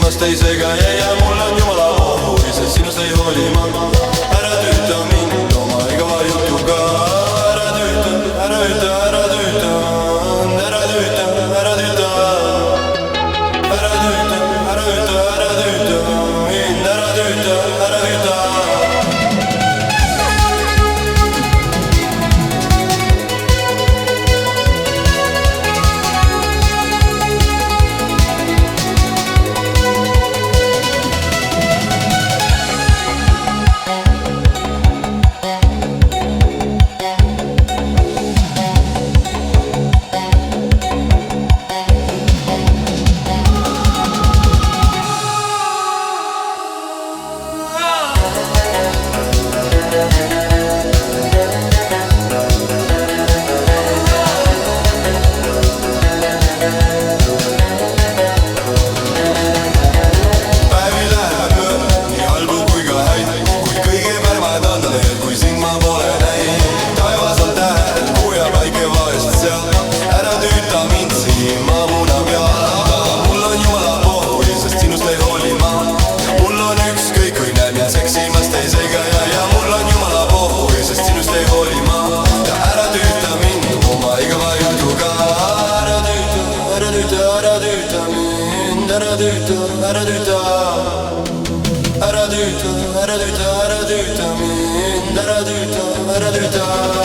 seksimast ei sega ja mul on jumala pohhui, sest sinust ei hooli ma. Ära tüüta mind oma igava jutuga. Ära tüüta, ära tüüta, ära tüüta, ära tüüta, ära tüüta, ära tüüta, ära tüüta, ära tüüta mind, ära tüüta, ära tüüta. Seksimast ei sega ja mul on jumala pohhui, sest sinust ei hooli ma. Ja ära tüüta mind oma igava jutuga. Ära tüüta, ära tüüta, ära tüüta mind, ära tüüta, ära tüüta, ära tüüta, ära tüüta, ära tüüta mind, ära tüüta, ära tüüta.